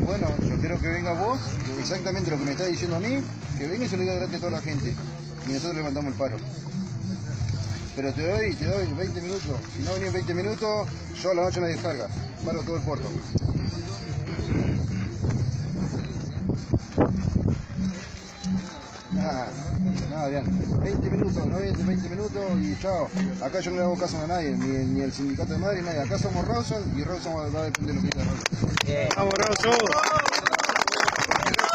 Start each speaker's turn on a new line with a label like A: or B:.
A: Bueno, yo quiero que venga vos, exactamente lo que me está diciendo a mí, que venga y se lo diga gratis a toda la gente. Y nosotros levantamos el paro. Pero te doy 20 minutos. Si no venís en 20 minutos, yo a la noche me descarga. Paro todo el puerto. Nada, bien. 20 minutos, no vienes en 20 minutos y chao. Acá yo no le hago caso a nadie, ni el sindicato de madre, ni nadie. Acá somos Rawson y Rawson va a depender de lo que diga Rawson.
B: ¡Vamos, Rawson!